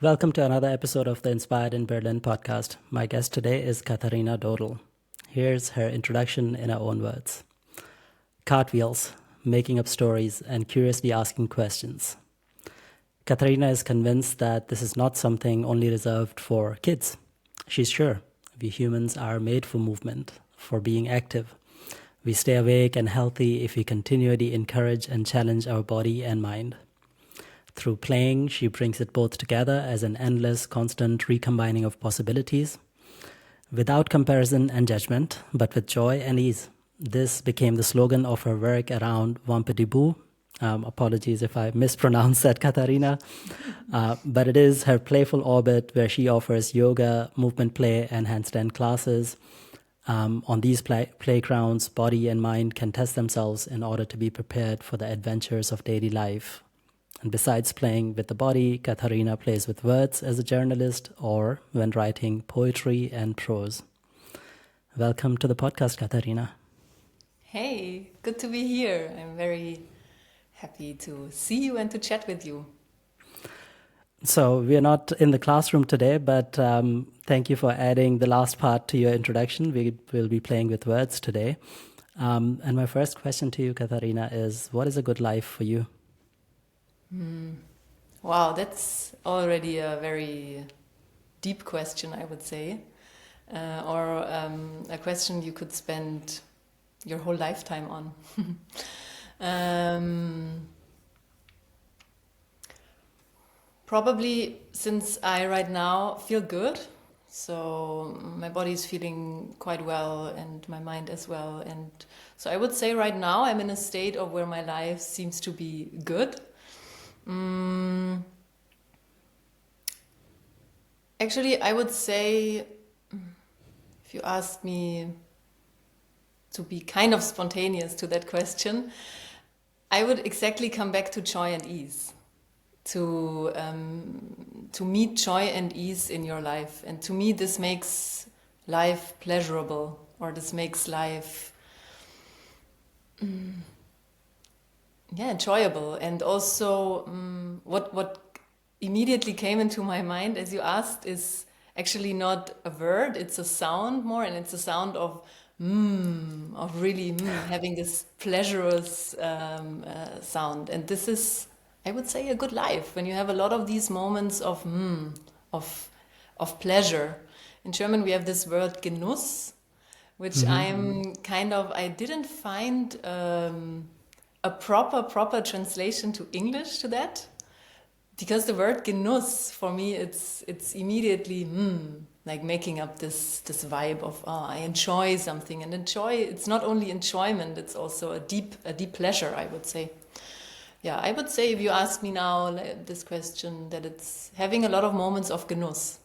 Welcome to another episode of the Inspired in Berlin podcast. My guest today is Katharina Dodel. Here's her introduction in her own words. Cartwheels, making up stories and curiously asking questions. Katharina is convinced that this is not something only reserved for kids. She's sure we humans are made for movement, for being active. We stay awake and healthy if we continually encourage and challenge our body and mind. Through playing, she brings it both together as an endless, constant recombining of possibilities, without comparison and judgment, but with joy and ease. This became the slogan of her work around Wampediboo. Apologies if I mispronounced that, Katharina. But it is her playful orbit where she offers yoga, movement play, and handstand classes. On these playgrounds, body and mind can test themselves in order to be prepared for the adventures of daily life. And besides playing with the body, Katharina plays with words as a journalist or when writing poetry and prose. Welcome to the podcast, Katharina. Hey, good to be here. I'm very happy to see you and to chat with you. So we are not in the classroom today, but thank you for adding the last part to your introduction. We will be playing with words today. And my first question to you, Katharina, is what is a good life for you? Wow, that's already a very deep question, I would say, or a question you could spend your whole lifetime on. Probably since I right now feel good, so my body is feeling quite well and my mind as well. And so I would say right now I'm in a state of where my life seems to be good. Actually, I would say, if you ask me to be kind of spontaneous to that question, I would exactly come back to joy and ease, to meet joy and ease in your life. And to me, this makes life pleasurable, or this makes life enjoyable. And also what immediately came into my mind as you asked is actually not a word, it's a sound more, and it's a sound of really having this pleasurous sound. And this is, I would say, a good life when you have a lot of these moments of of pleasure. In German we have this word Genuss, which I didn't find a proper translation to English to that, because the word Genuss for me it's immediately like making up this vibe of I enjoy something, and enjoy, it's not only enjoyment, it's also a deep pleasure, I would say. Yeah, I would say if you ask me now this question, that it's having a lot of moments of Genuss.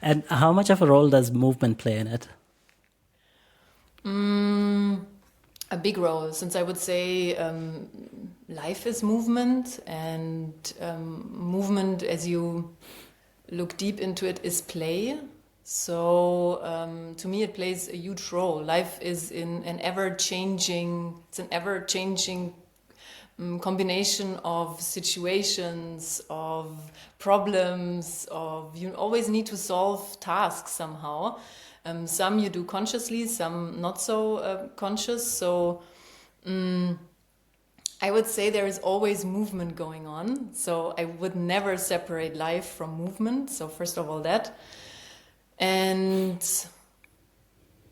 And how much of a role does movement play in it? A big role, since I would say life is movement, and movement, as you look deep into it, is play. So to me, it plays a huge role. Life is in an ever-changing, it's an ever-changing combination of situations, of problems, of you always need to solve tasks somehow. Some you do consciously, some not so conscious. So I would say there is always movement going on. So I would never separate life from movement. So first of all that. And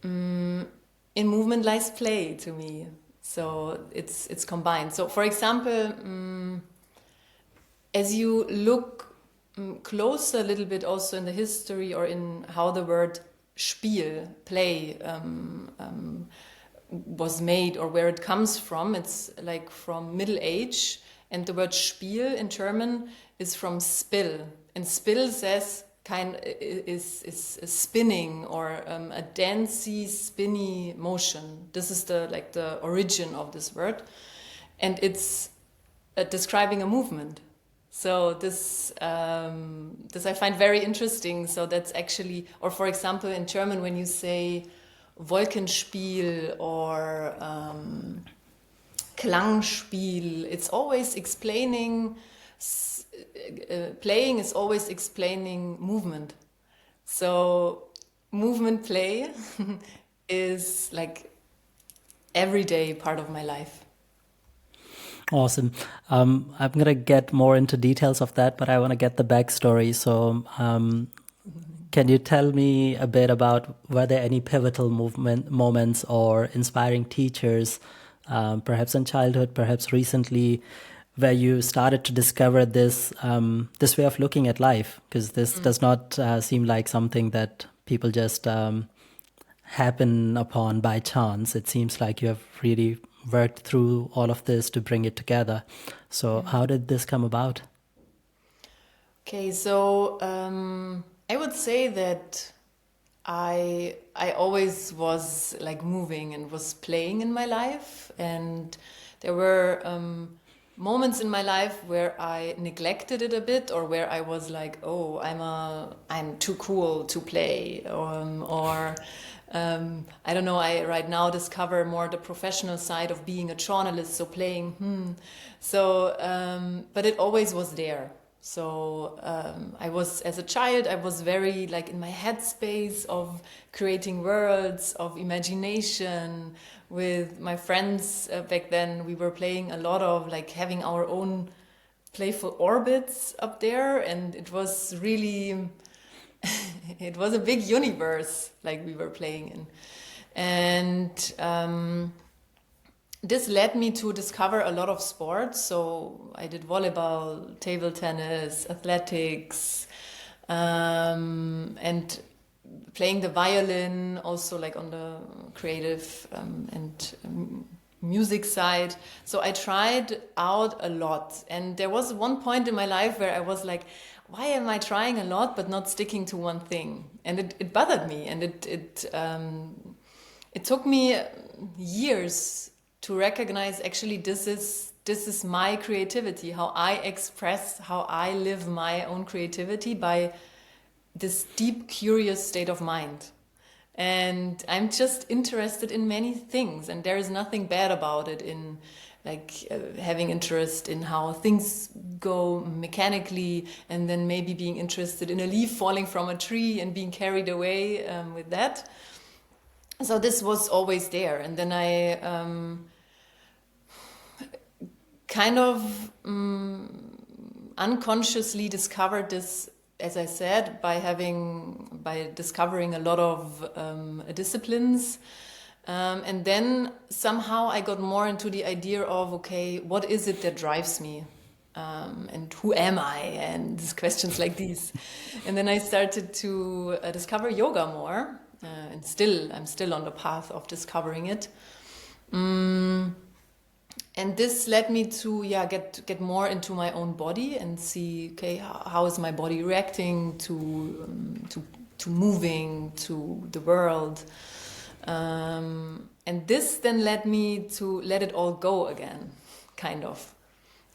in movement lies play to me. So it's combined. So for example, as you look closer a little bit also in the history, or in how the word Spiel, play, was made, or where it comes from. It's like from Middle Age, and the word Spiel in German is from Spill, and Spill says is spinning, or a dancey, spinny motion. This is the origin of this word, and it's describing a movement. So this I find very interesting. So that's actually, or for example, in German, when you say Wolkenspiel or Klangspiel, it's always explaining Playing is always explaining movement. So movement play is like everyday part of my life. Awesome. I'm going to get more into details of that, but I want to get the backstory. So, can you tell me a bit about were there any pivotal moments or inspiring teachers, perhaps in childhood, perhaps recently, where you started to discover this way of looking at life? Because this does not seem like something that people just happen upon by chance. It seems like you have really worked through all of this to bring it together. So, how did this come about? Okay, so I would say that I always was like moving and was playing in my life, and there were moments in my life where I neglected it a bit, or where I was like, oh, I'm too cool to play, or I don't know. I right now discover more the professional side of being a journalist, so playing. So, but it always was there. So I was, as a child, I was very like in my headspace of creating worlds, of imagination. With my friends back then, we were playing a lot of like having our own playful orbits up there, and it was really, it was a big universe like we were playing in. And this led me to discover a lot of sports. So I did volleyball, table tennis, athletics, and playing the violin, also like on the creative and music side. So I tried out a lot. And there was one point in my life where I was like, why am I trying a lot but not sticking to one thing? And it bothered me. And it took me years to recognize actually this is my creativity, how I express, how I live my own creativity by this deep curious state of mind. And I'm just interested in many things, and there is nothing bad about it, in like having interest in how things go mechanically, and then maybe being interested in a leaf falling from a tree and being carried away with that. So this was always there. And then I kind of unconsciously discovered this, as I said, by discovering a lot of disciplines. And then somehow I got more into the idea of, okay, what is it that drives me? And who am I? And these questions like these. And then I started to discover yoga more. And I'm still on the path of discovering it. And this led me to get more into my own body and see, okay, how is my body reacting to moving, to the world. And this then led me to let it all go again, kind of.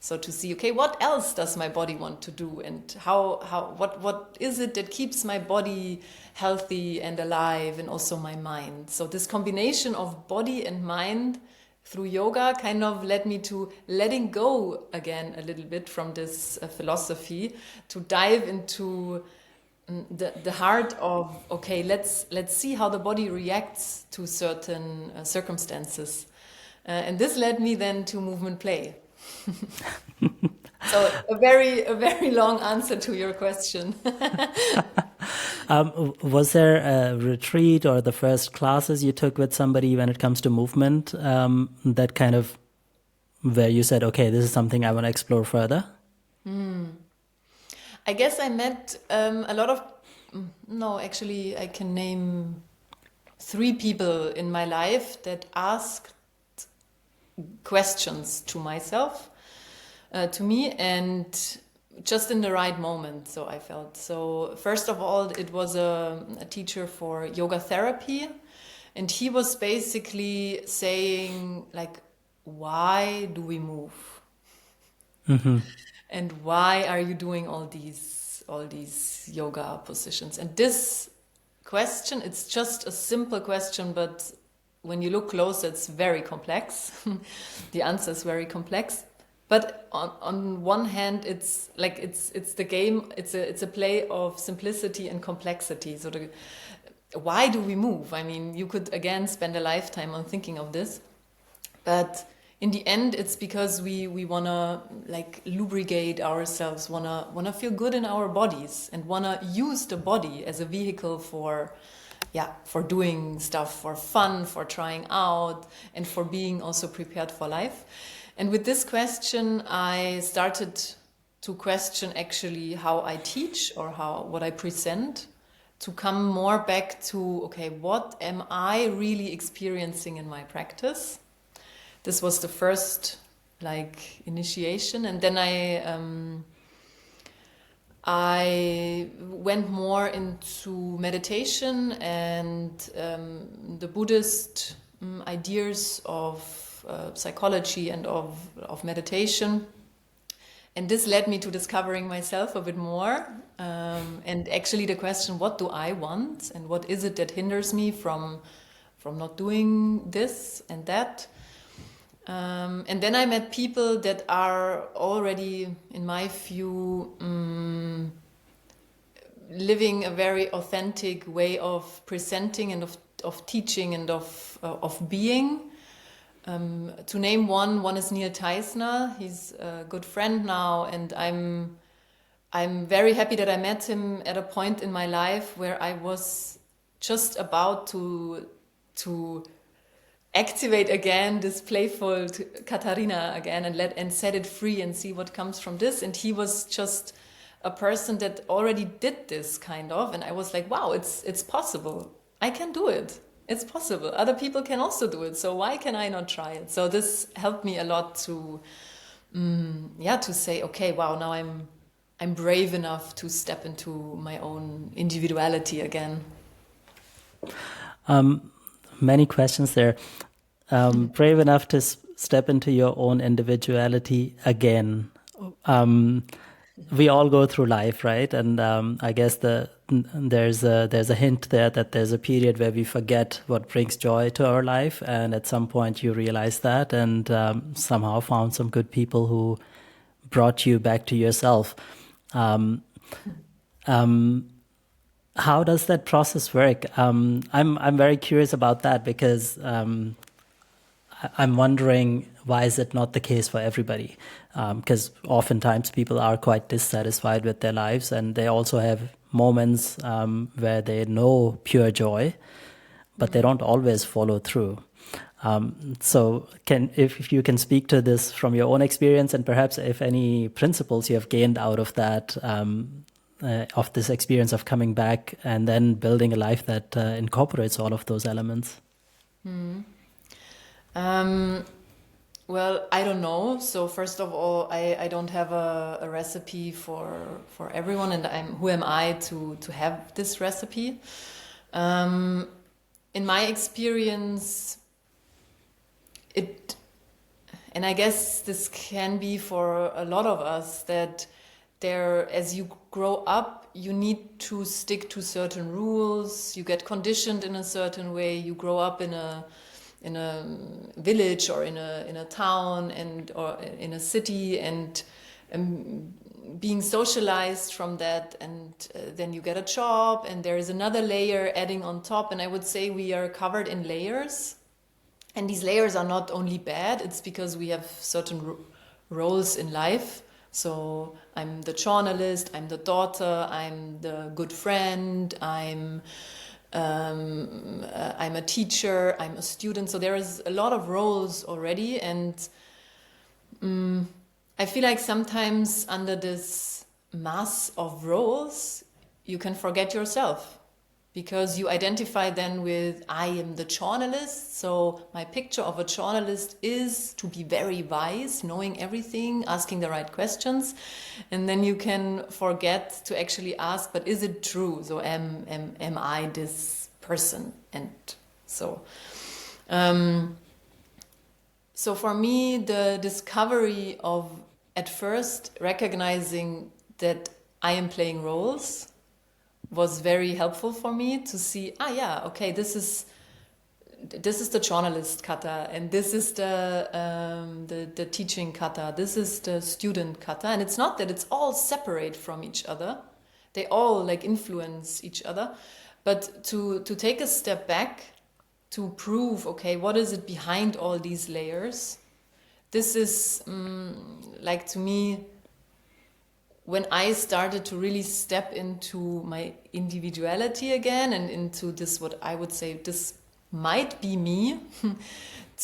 So to see, okay, what else does my body want to do, and what is it that keeps my body healthy and alive, and also my mind. So this combination of body and mind through yoga kind of led me to letting go again a little bit from this philosophy, to dive into the heart of, okay, let's see how the body reacts to certain circumstances. And this led me then to movement play. So a very long answer to your question. Was there a retreat or the first classes you took with somebody when it comes to movement that kind of where you said, okay, this is something I want to explore further? I guess I met a lot of, no, actually I can name 3 people in my life that asked questions to myself, to me, and just in the right moment. So I felt, so first of all, it was a teacher for yoga therapy, and he was basically saying like, why do we move? And why are you doing all these yoga positions? And this question, it's just a simple question, but when you look closer, it's very complex. The answer is very complex. But on one hand, it's like it's the game. It's a play of simplicity and complexity. So why do we move? I mean, you could again spend a lifetime on thinking of this, but in the end, it's because we wanna like lubricate ourselves, wanna feel good in our bodies, and wanna use the body as a vehicle for, yeah, for doing stuff, for fun, for trying out, and for being also prepared for life. And with this question, I started to question actually how I teach or what I present, to come more back to, okay, what am I really experiencing in my practice? This was the first like initiation, and then I went more into meditation and the Buddhist ideas of psychology and of meditation. And this led me to discovering myself a bit more. And actually the question, what do I want? And what is it that hinders me from not doing this and that? And then I met people that are already, in my view, living a very authentic way of presenting and of teaching and of being. To name one is Neil Teisner. He's a good friend now, and I'm very happy that I met him at a point in my life where I was just about to activate again this playful Katharina again and set it free and see what comes from this. And he was just a person that already did this kind of, and I was like, wow, it's possible. I can do it. It's possible. Other people can also do it. So why can I not try it? So this helped me a lot to say, okay, wow, now I'm brave enough to step into my own individuality again. Many questions there. Brave enough to step into your own individuality again. We all go through life, right? And I guess there's a hint there that there's a period where we forget what brings joy to our life, and at some point you realize that, and somehow found some good people who brought you back to yourself. How does that process work? I'm very curious about that, because I'm wondering, why is it not the case for everybody? Because oftentimes people are quite dissatisfied with their lives, and they also have moments where they know pure joy, but they don't always follow through. So if you can speak to this from your own experience, and perhaps if any principles you have gained out of that, of this experience of coming back and then building a life that incorporates all of those elements. Well, I don't know. So first of all, I don't have a recipe for everyone, and who am I to have this recipe? In my experience, and I guess this can be for a lot of us, that as you grow up, you need to stick to certain rules. You get conditioned in a certain way. You grow up in a village or in a town or in a city, and being socialized from that, and then you get a job, and there is another layer adding on top. And I would say we are covered in layers, and these layers are not only bad. It's because we have certain roles in life. So I'm the journalist, I'm the daughter, I'm the good friend, I'm a teacher, I'm a student. So there is a lot of roles already, and I feel like sometimes under this mass of roles, you can forget yourself, because you identify then with, I am the journalist. So my picture of a journalist is to be very wise, knowing everything, asking the right questions. And then you can forget to actually ask, but is it true? So am I this person? And so for me, the discovery of, at first, recognizing that I am playing roles was very helpful for me to see, okay, this is this is the journalist kata, and this is the teaching kata, this is the student kata, and it's not that it's all separate from each other. They all like influence each other, but to take a step back to prove, okay, what is it behind all these layers? This is like, to me, when I started to really step into my individuality again and into this, what I would say, this might be me,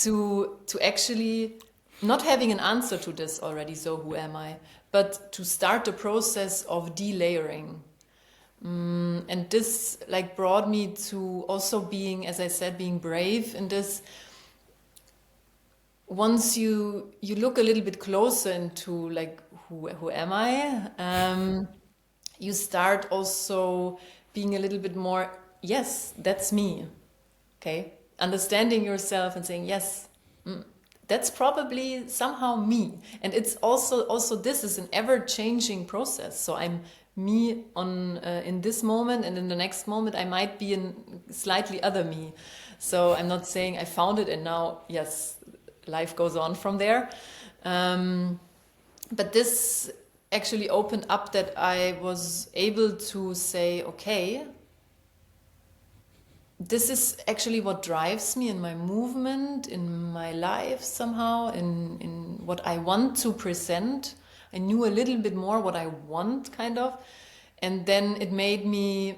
to actually not having an answer to this already, so who am I, but to start the process of delayering. And this like brought me to also being, as I said, being brave in this. Once you look a little bit closer into like who am I, you start also being a little bit more, yes, that's me. Okay, understanding yourself and saying, yes, that's probably somehow me. And it's also this is an ever-changing process. So I'm me on in this moment, and in the next moment I might be in slightly other me. So I'm not saying I found it and now, yes, life goes on from there. But this actually opened up that I was able to say, okay, this is actually what drives me in my movement, in my life somehow, in what I want to present. I knew a little bit more what I want, kind of. And then it made me,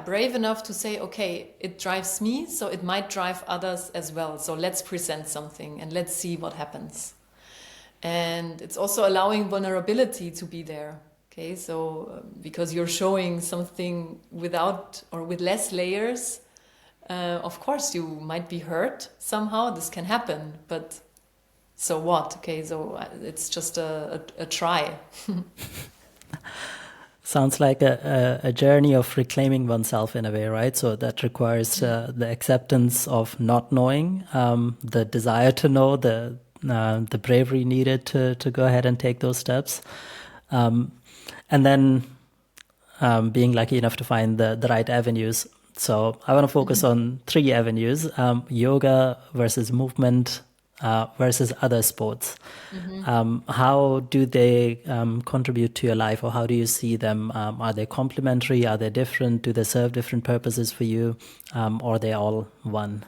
brave enough to say, okay, it drives me, so it might drive others as well. So let's present something and let's see what happens. And it's also allowing vulnerability to be there. Okay, so because you're showing something without or with less layers, of course you might be hurt somehow. This can happen, but so what? Okay, so it's just a try. Sounds like a journey of reclaiming oneself in a way, right? So that requires the acceptance of not knowing, the desire to know, the bravery needed to go ahead and take those steps, and then being lucky enough to find the right avenues. So I want to focus on 3 avenues: yoga versus movement versus other sports. How do they contribute to your life, or how do you see them? Are they complementary? Are they different? Do they serve different purposes for you, or are they all one?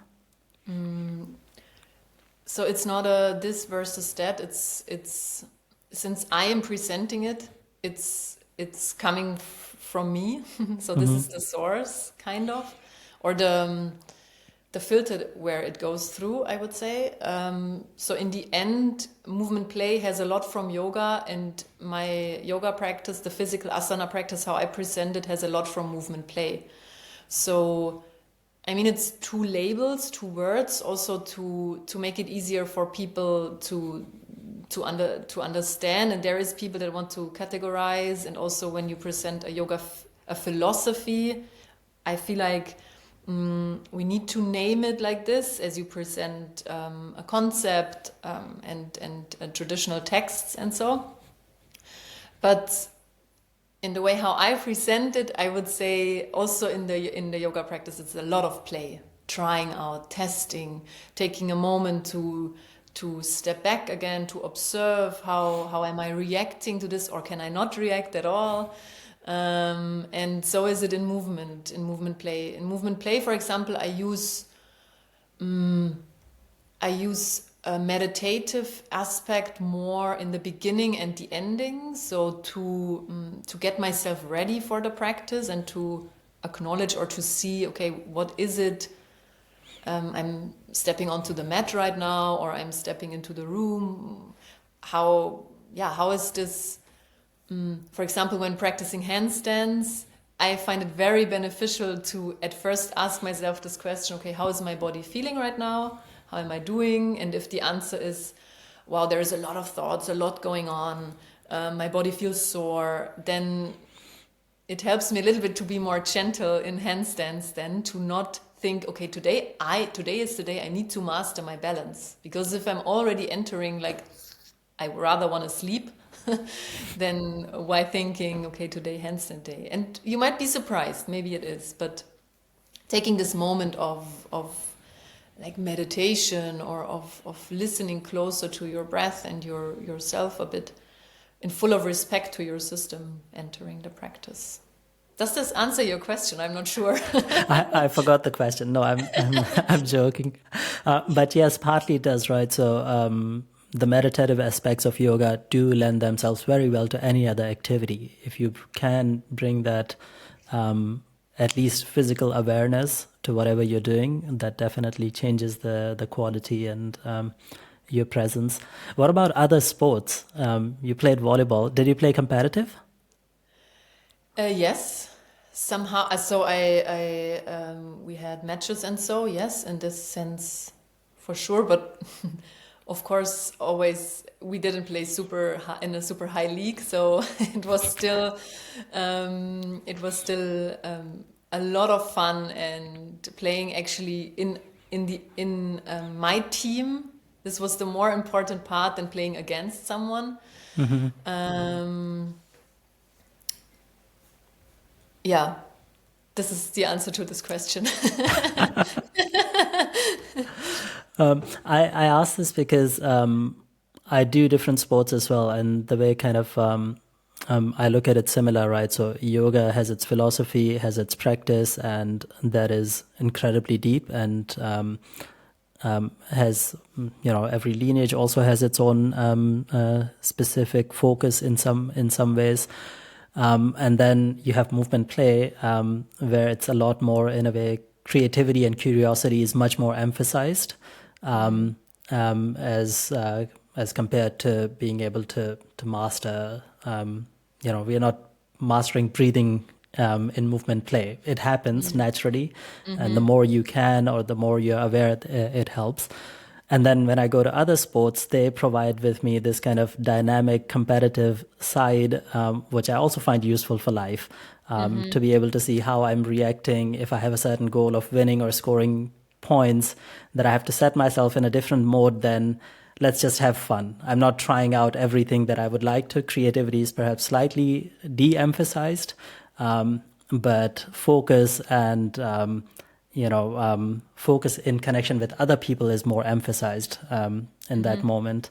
So it's not a this versus that. It's since I am presenting it, it's coming from me. So this is the source, kind of, or the filter where it goes through, I would say. So in the end, movement play has a lot from yoga, and my yoga practice, the physical asana practice, how I present it, has a lot from movement play. So, I mean, it's 2 labels, 2 words, also to make it easier for people to understand. And there is people that want to categorize, and also when you present a yoga a philosophy, I feel like we need to name it like this as you present a concept and traditional texts and so. But in the way how I present it, I would say also in the yoga practice, it's a lot of play, trying out, testing, taking a moment to step back again, to observe how am I reacting to this, or can I not react at all? And so is it in movement play. In movement play, for example, I use a meditative aspect more in the beginning and the ending, so to get myself ready for the practice and to acknowledge or to see, okay, what is it? I'm stepping onto the mat right now, or I'm stepping into the room. How is this? For example, when practicing handstands, I find it very beneficial to at first ask myself this question, okay, how is my body feeling right now? How am I doing? And if the answer is, wow, there is a lot of thoughts, a lot going on, my body feels sore, then it helps me a little bit to be more gentle in handstands, then to not think, okay, today is the day I need to master my balance. Because if I'm already entering, like, I rather want to sleep, then why thinking, okay, today handstand day? And you might be surprised, maybe it is, but taking this moment of like meditation or of listening closer to your breath and yourself a bit in full of respect to your system entering the practice. Does this answer your question? I'm not sure. I forgot the question. No, I'm joking. But yes, partly it does, right? So the meditative aspects of yoga do lend themselves very well to any other activity. If you can bring that at least physical awareness to whatever you're doing, that definitely changes the quality and your presence. What about other sports? You played volleyball. Did you play competitive? Yes, somehow. So we had matches and so yes, in this sense, for sure. But of course, always we didn't play in a super high league, so it was still a lot of fun and playing actually in my team. This was the more important part than playing against someone. Um, yeah, this is the answer to this question. I ask this because I do different sports as well, and the way kind of I look at it similar, right? So yoga has its philosophy, has its practice, and that is incredibly deep and has every lineage also has its own specific focus in some ways. And then you have movement play, where it's a lot more, in a way, creativity and curiosity is much more emphasized, um, as compared to being able to master. We're not mastering breathing in movement play. It happens naturally, and the more you can, or the more you're aware, it helps. And then when I go to other sports, they provide with me this kind of dynamic, competitive side, which I also find useful for life, to be able to see how I'm reacting if I have a certain goal of winning or scoring points, that I have to set myself in a different mode than let's just have fun. I'm not trying out everything that I would like to. Creativity is perhaps slightly de-emphasized, but focus and focus in connection with other people is more emphasized in that moment.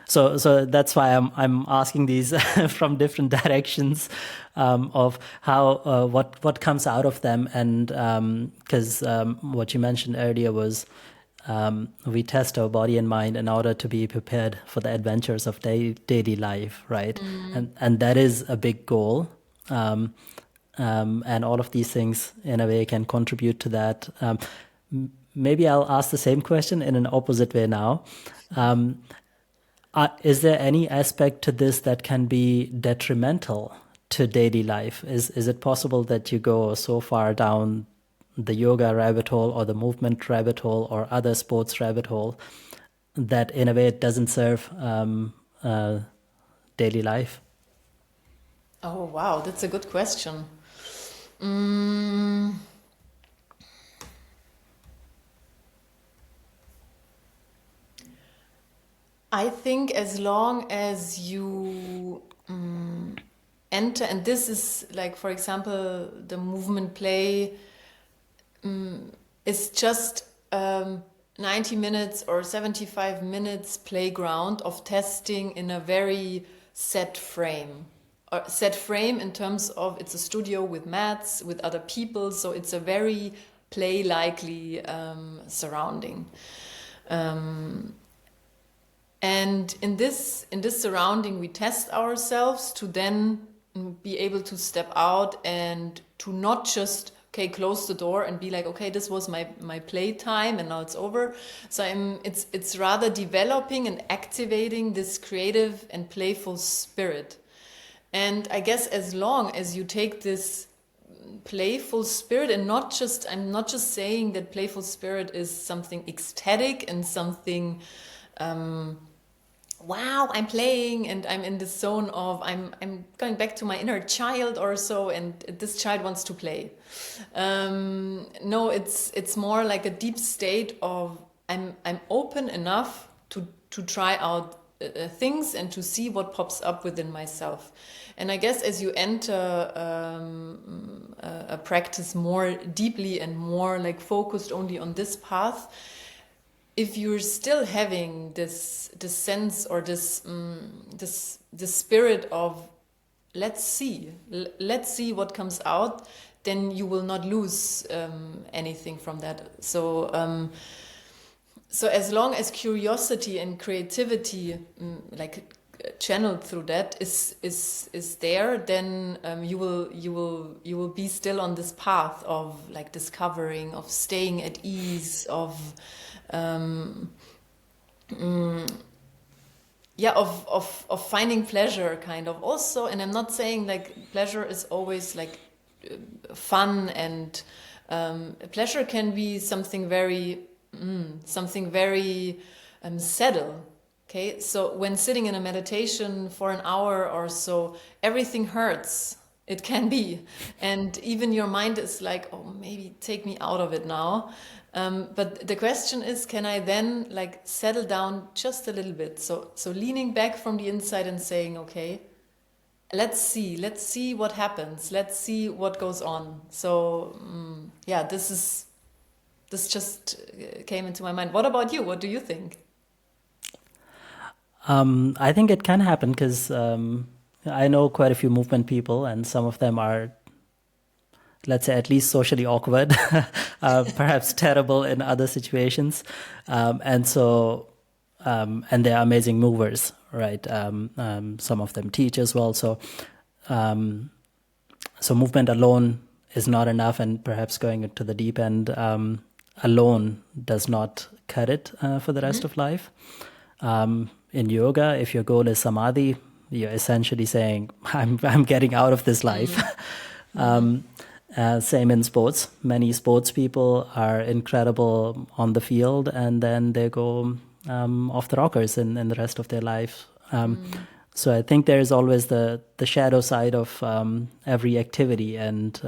So that's why I'm asking these from different directions, of how what comes out of them, and because what you mentioned earlier was we test our body and mind in order to be prepared for the adventures of daily life, right? And that is a big goal. And all of these things, in a way, can contribute to that. Maybe I'll ask the same question in an opposite way now. Is there any aspect to this that can be detrimental to daily life? Is it possible that you go so far down the yoga rabbit hole or the movement rabbit hole or other sports rabbit hole that, in a way, it doesn't serve daily life? Oh, wow, that's a good question. Mm, I think as long as you enter, and this is like, for example, the movement play is just 90 minutes or 75 minutes playground of testing in a very set frame. Or set frame in terms of it's a studio with mats, with other people, so it's a very play-likely surrounding. And in this surrounding, we test ourselves to then be able to step out and to not just close the door and be like, okay, this was my play time and now it's over. So it's rather developing and activating this creative and playful spirit. And I guess as long as you take this playful spirit, and I'm not just saying that playful spirit is something ecstatic and something wow, I'm playing and I'm in this zone of I'm going back to my inner child or so, and this child wants to play. No, it's more like a deep state of I'm open enough to try out things and to see what pops up within myself. And I guess as you enter a practice more deeply and more like focused only on this path, if you're still having this sense or this spirit of let's see what comes out, then you will not lose anything from that. So so as long as curiosity and creativity like channeled through that is there, then you will be still on this path of like discovering, of staying at ease, of finding pleasure kind of also. And I'm not saying like pleasure is always like fun, and pleasure can be something very settle. Okay, so when sitting in a meditation for an hour or so, everything hurts. It can be, and even your mind is like, oh, maybe take me out of it now. But the question is, can I then like settle down just a little bit? So leaning back from the inside and saying, okay, let's see what happens. Let's see what goes on. So this just came into my mind. What about you? What do you think? I think it can happen because I know quite a few movement people, and some of them are, let's say, at least socially awkward, perhaps terrible in other situations. And they're amazing movers, right? Some of them teach as well. So movement alone is not enough, and perhaps going into the deep end alone does not cut it for the rest of life. In yoga, if your goal is samadhi, you're essentially saying, I'm getting out of this life. Same in sports. Many sports people are incredible on the field, and then they go off the rockers in the rest of their life. So I think there is always the shadow side of every activity, and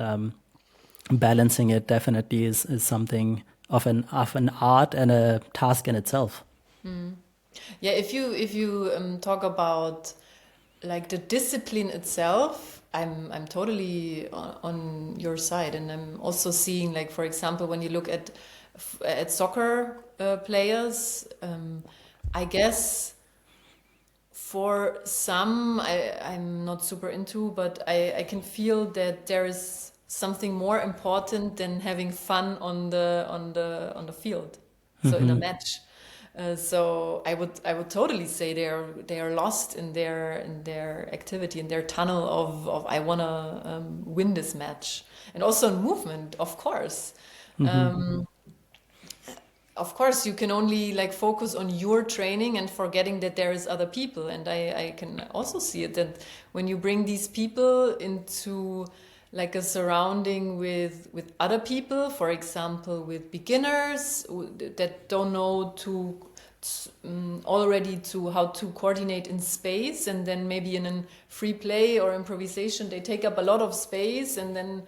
balancing it definitely is something of an art and a task in itself. Yeah, if you talk about like the discipline itself, I'm totally on your side, and I'm also seeing, like, for example, when you look at soccer players, I guess for some I'm not super into, but I can feel that there is something more important than having fun on the field. So in a match. So I would totally say they are lost in their activity, in their tunnel of I wanna win this match, and also in movement, of course. Of course, you can only like focus on your training and forgetting that there is other people. And I can also see it that when you bring these people into like a surrounding with other people, for example, with beginners that don't know already how to coordinate in space, and then maybe in a free play or improvisation they take up a lot of space, and then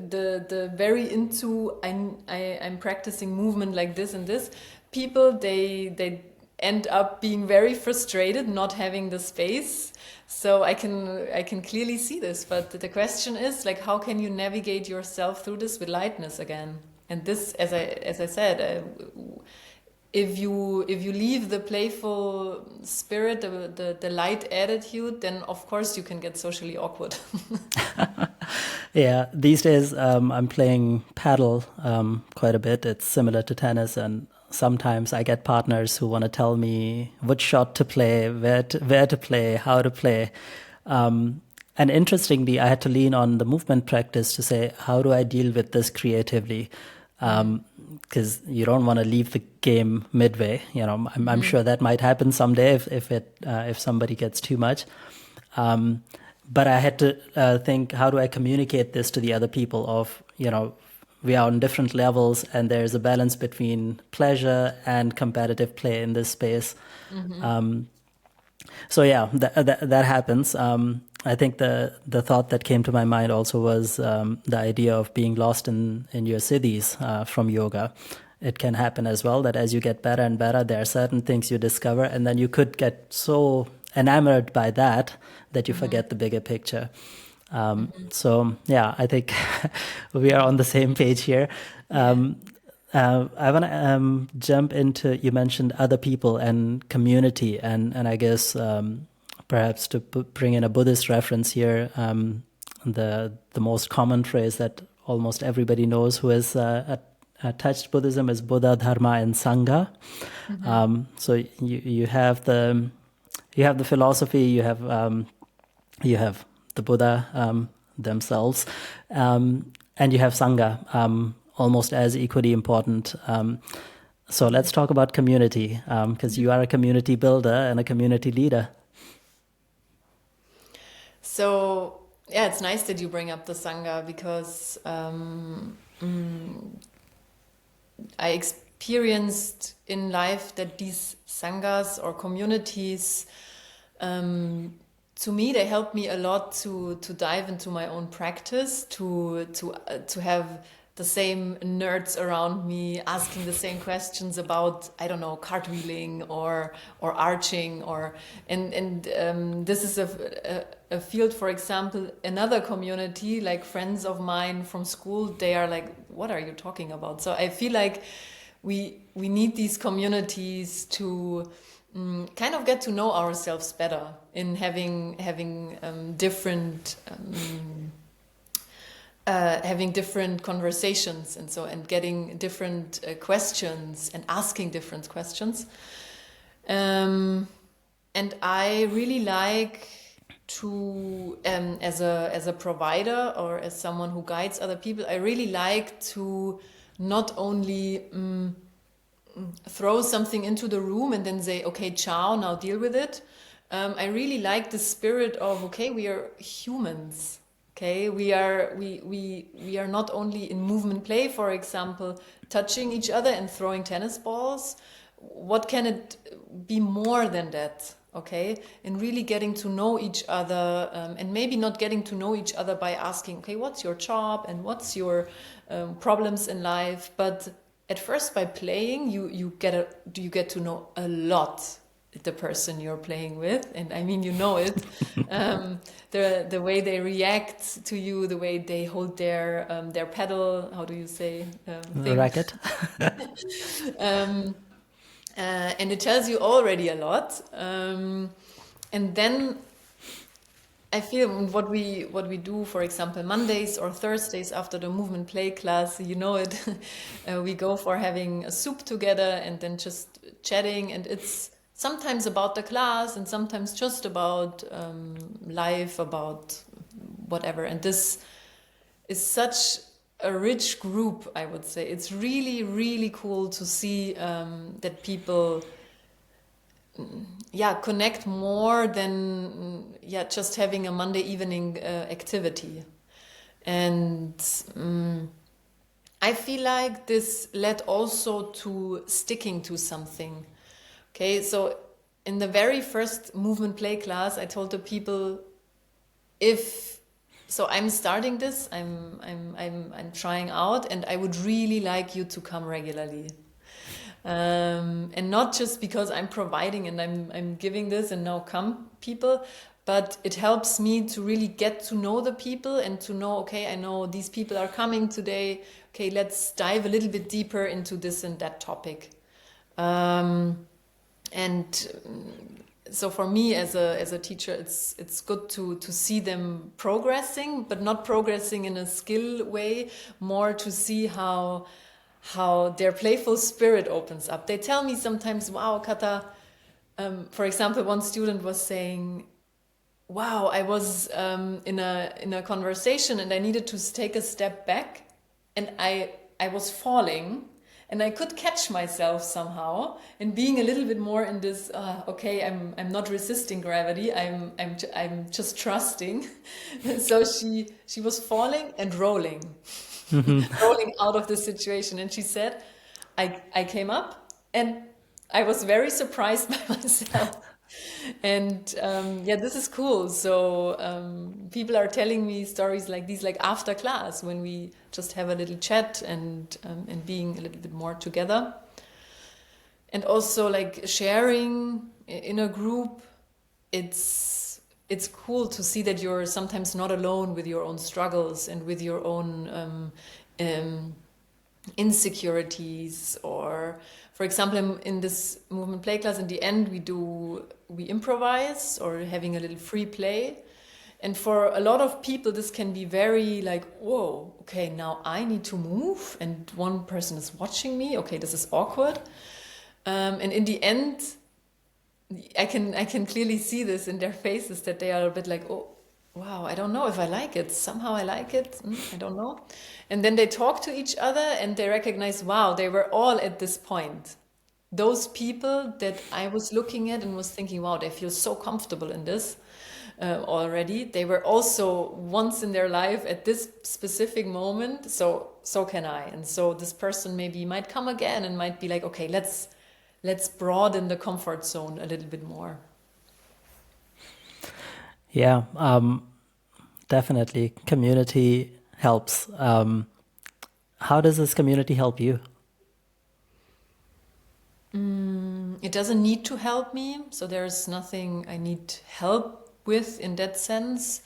the very into I'm practicing movement like this and this people, they end up being very frustrated not having the space. So I can clearly see this, but the question is, like, how can you navigate yourself through this with lightness again? And this, as I said, if you leave the playful spirit, the light attitude, then of course you can get socially awkward. Yeah, these days I'm playing paddle quite a bit. It's similar to tennis, and sometimes I get partners who want to tell me which shot to play, where to play, how to play. And interestingly, I had to lean on the movement practice to say, how do I deal with this creatively? Because you don't want to leave the game midway. You know, I'm sure that might happen someday if somebody gets too much. But I had to think, how do I communicate this to the other people of, you know, we are on different levels, and there's a balance between pleasure and competitive play in this space. So yeah, that happens. I think the thought that came to my mind also was the idea of being lost in your siddhis from yoga. it can happen as well, that as you get better and better, there are certain things you discover, and then you could get so enamored by that that you forget the bigger picture. So yeah, I think we are on the same page here. I want to jump into, you mentioned other people and community, and I guess perhaps to bring in a Buddhist reference here, the most common phrase that almost everybody knows who has touched Buddhism is Buddha, Dharma, and Sangha. So you have the philosophy, you have the Buddha themselves, and you have Sangha, almost as equally important. So let's talk about community, because you are a community builder and a community leader. So yeah, it's nice that you bring up the Sangha, because I experienced in life that these Sanghas or communities, to me, they helped me a lot to dive into my own practice, to have the same nerds around me asking the same questions about, I don't know, cartwheeling or arching, and this is a field, for example, another community, like friends of mine from school, they are like, what are you talking about? So I feel like we need these communities to kind of get to know ourselves better, in having different having different conversations, and getting different questions and asking different questions. And I really like to, as a provider or as someone who guides other people, I really like to not only throw something into the room and then say, okay, ciao, now deal with it. I really like the spirit of, okay, we are humans. Okay, we are not only in movement play, for example, touching each other and throwing tennis balls. What can it be more than that? Okay, and really getting to know each other, and maybe not getting to know each other by asking, okay, what's your job and what's your problems in life? But at first, by playing, you get to know a lot the person you're playing with, and I mean, you know it. The way they react to you, the way they hold their pedal, how do you say, thing? Racket. And it tells you already a lot. And then I feel what we do, for example, Mondays or Thursdays after the movement play class, you know it, we go for having a soup together and then just chatting, and it's sometimes about the class and sometimes just about life, about whatever. And this is such a rich group, I would say. It's really, really cool to see that people connect more than just having a Monday evening activity. And I feel like this led also to sticking to something. Okay, so in the very first movement play class, I told the people, so I'm starting this, I'm trying out, and I would really like you to come regularly. And not just because I'm providing and I'm giving this and now come people, but it helps me to really get to know the people and to know, okay, I know these people are coming today. Okay, let's dive a little bit deeper into this and that topic. And so for me as a teacher, it's good to see them progressing, but not progressing in a skill way, more to see how their playful spirit opens up. They tell me sometimes, wow, Kata, for example, one student was saying, wow, I was in a conversation and I needed to take a step back, and I was falling, and I could catch myself somehow and being a little bit more in this, okay, I'm not resisting gravity, I'm just trusting. So she was falling and rolling. Rolling out of the situation, and she said, I came up and I was very surprised by myself. And yeah, this is cool. So people are telling me stories like these, like after class, when we just have a little chat and being a little bit more together, and also like sharing in a group. It's cool to see that you're sometimes not alone with your own struggles and with your own um, insecurities. Or for example, in this movement play class, in the end we improvise or having a little free play, and for a lot of people this can be very like, whoa, okay, now I need to move and one person is watching me, okay, this is awkward. And in the end I can clearly see this in their faces, that they are a bit like, oh, wow, I don't know if I like it. Somehow I like it. I don't know. And then they talk to each other and they recognize, wow, they were all at this point. Those people that I was looking at and was thinking, wow, they feel so comfortable in this already. They were also once in their life at this specific moment. So can I. And so this person maybe might come again and might be like, okay, let's broaden the comfort zone a little bit more. Yeah, definitely. Community helps. How does this community help you? It doesn't need to help me, so there's nothing I need help with in that sense.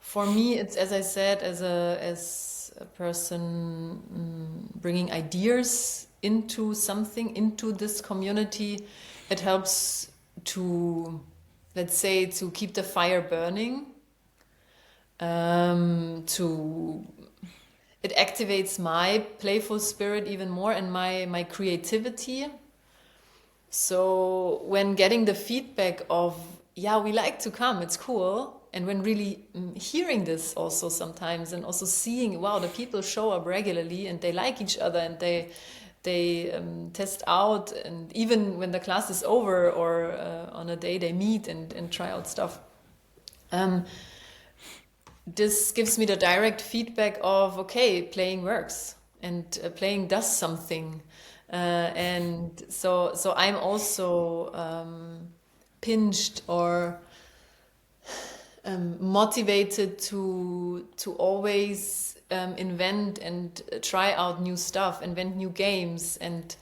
For me, it's, as I said, as a person bringing ideas into something, into this community, it helps to, let's say, to keep the fire burning. To It activates my playful spirit even more and my creativity. So when getting the feedback of, yeah, we like to come, it's cool, and when really hearing this also sometimes, and also seeing, wow, the people show up regularly and they like each other and they test out, and even when the class is over or on a day they meet and try out stuff. This gives me the direct feedback of, okay, playing works and playing does something. And so I'm also pinched or motivated to always invent and try out new stuff, invent new games, and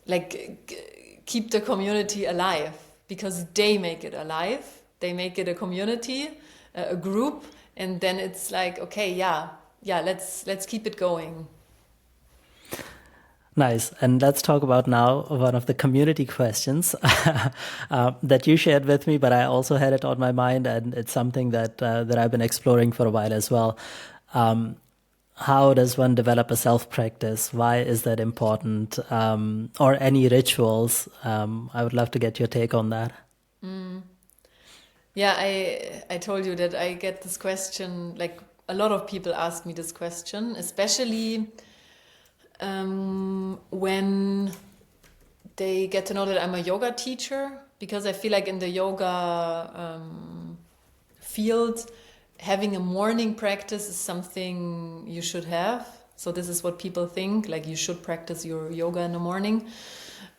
like keep the community alive, because they make it alive. They make it a community, a group, and then it's like, okay, yeah, let's keep it going. Nice. And let's talk about now one of the community questions that you shared with me, but I also had it on my mind, and it's something that I've been exploring for a while as well. How does one develop a self practice? Why is that important? Or any rituals? I would love to get your take on that. Yeah, I told you that I get this question, like a lot of people ask me this question, especially when they get to know that I'm a yoga teacher, because I feel like in the yoga field, having a morning practice is something you should have. So this is what people think, like you should practice your yoga in the morning.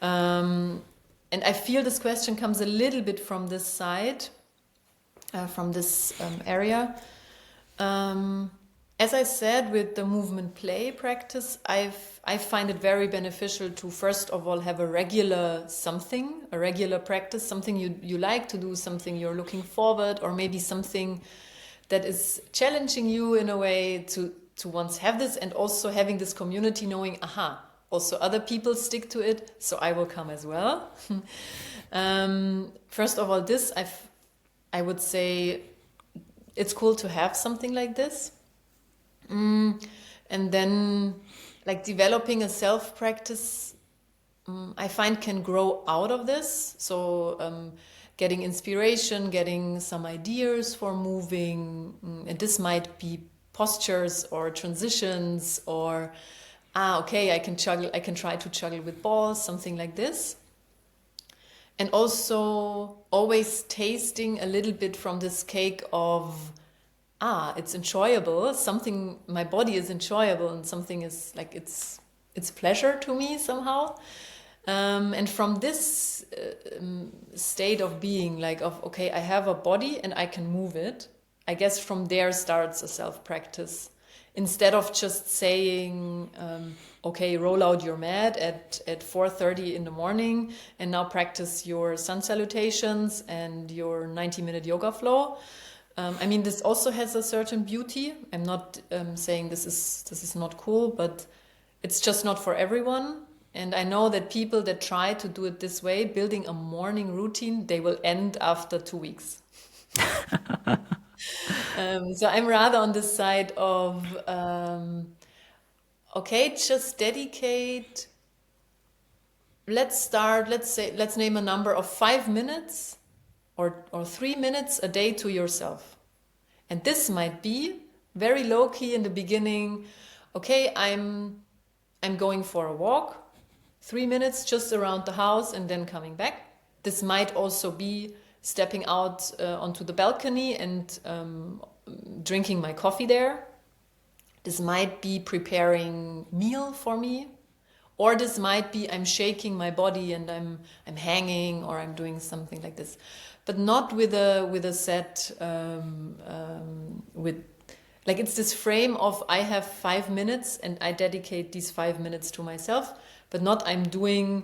And I feel this question comes a little bit from this side, from this area. As I said, with the movement play practice, I find it very beneficial to first of all have a regular something, a regular practice, something you like to do, something you're looking forward, or maybe something that is challenging you in a way to once have this, and also having this community knowing, aha, also other people stick to it, so I will come as well. First of all, this I would say it's cool to have something like this. And then like developing a self practice, I find can grow out of this. So getting inspiration, getting some ideas for moving, and this might be postures or transitions, or okay, I can try to juggle with balls, something like this. And also always tasting a little bit from this cake of, it's enjoyable, something, my body is enjoyable, and something is like, it's pleasure to me somehow. And from this state of being, like of, okay, I have a body and I can move it, I guess from there starts a self-practice. Instead of just saying, okay, roll out your mat at 4:30 in the morning and now practice your sun salutations and your 90-minute yoga flow. I mean, this also has a certain beauty. I'm not saying this is not cool, but it's just not for everyone. And I know that people that try to do it this way, building a morning routine, they will end after 2 weeks. So I'm rather on the side of, okay, just dedicate. Let's name a number of 5 minutes or 3 minutes a day to yourself. And this might be very low key in the beginning. Okay, I'm going for a walk, 3 minutes just around the house and then coming back. This might also be stepping out onto the balcony and drinking my coffee there. This might be preparing meal for me, or this might be I'm shaking my body and I'm hanging or I'm doing something like this, but not with a set with like it's this frame of I have 5 minutes and I dedicate these 5 minutes to myself, but not I'm doing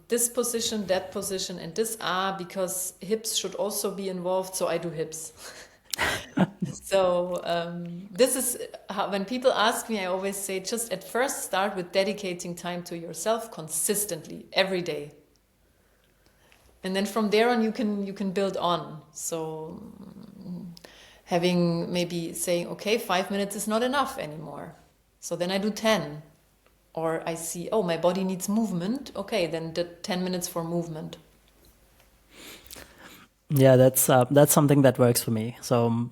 this position, that position, and this because hips should also be involved, so I do hips. So this is how, when people ask me, I always say just at first start with dedicating time to yourself consistently every day, and then from there on you can build on. So having maybe saying, okay, 5 minutes is not enough anymore, so then I do 10. Or I see, oh, my body needs movement. Okay, then the 10 minutes for movement. Yeah, that's something that works for me. So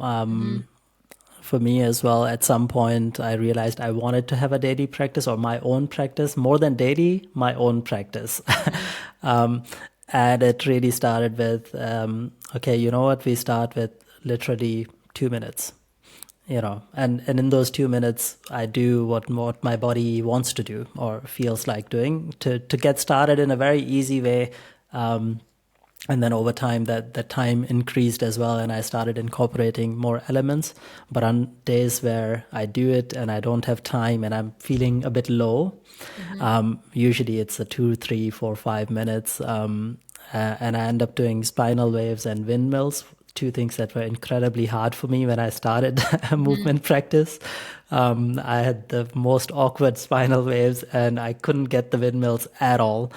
for me as well, at some point, I realized I wanted to have a daily practice or my own practice, more than daily, my own practice. And it really started with, okay, you know what? We start with literally 2 minutes, and in those 2 minutes, I do what my body wants to do or feels like doing to get started in a very easy way. And then over time, that time increased as well, and I started incorporating more elements. But on days where I do it and I don't have time and I'm feeling a bit low, usually it's a 2, 3, 4, 5 minutes, and I end up doing spinal waves and windmills, two things that were incredibly hard for me when I started movement practice. I had the most awkward spinal waves and I couldn't get the windmills at all.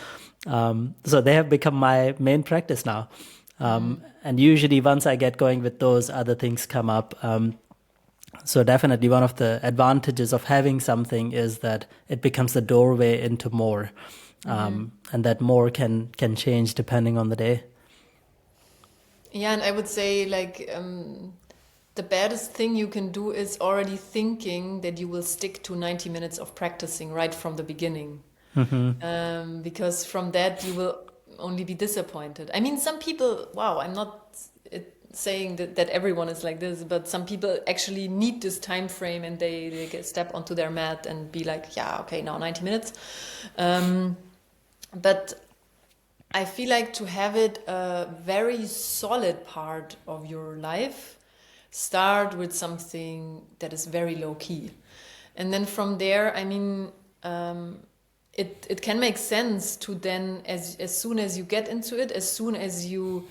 So they have become my main practice now. And usually once I get going with those, other things come up. So definitely one of the advantages of having something is that it becomes the doorway into more. And that more can change depending on the day. Yeah, and I would say the baddest thing you can do is already thinking that you will stick to 90 minutes of practicing right from the beginning. Because from that you will only be disappointed. I mean, some people, wow, I'm not saying that everyone is like this, but some people actually need this time frame and they step onto their mat and be like, yeah, okay, now 90 minutes. But I feel like to have it a very solid part of your life, start with something that is very low key. And then from there, I mean, it can make sense to then, as soon as you get into it, as soon as you're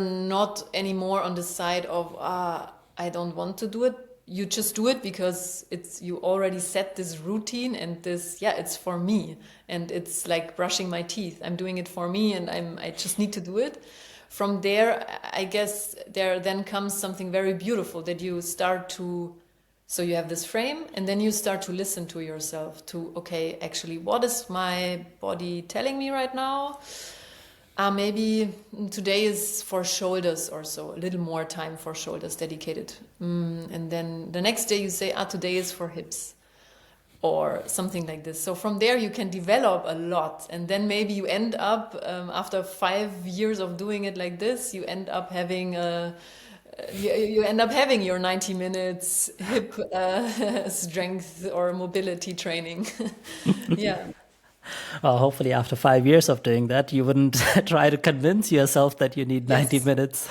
not anymore on the side of I don't want to do it, you just do it because you already set this routine and it's for me, and it's like brushing my teeth. I'm doing it for me and I just need to do it. From there, I guess there then comes something very beautiful that you start to. So you have this frame and then you start to listen to yourself to, okay, actually, what is my body telling me right now? Maybe today is for shoulders or so, a little more time for shoulders dedicated. And then the next day you say, today is for hips or something like this. So from there you can develop a lot. And then maybe you end up, after 5 years of doing it like this, you end up having you end up having your 90 minutes hip strength or mobility training. Yeah. Well, hopefully, after 5 years of doing that, you wouldn't try to convince yourself that you need 90 Yes. minutes.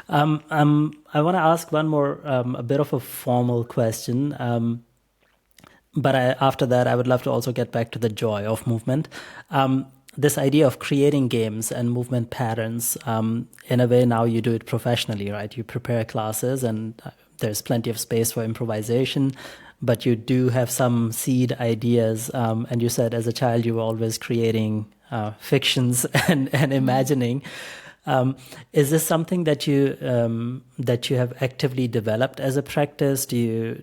I want to ask one more, a bit of a formal question. But after that, I would love to also get back to the joy of movement. This idea of creating games and movement patterns, in a way, now you do it professionally, right? You prepare classes, and there's plenty of space for improvisation, but you do have some seed ideas. And you said as a child, you were always creating fictions and imagining. Is this something that you have actively developed as a practice? Do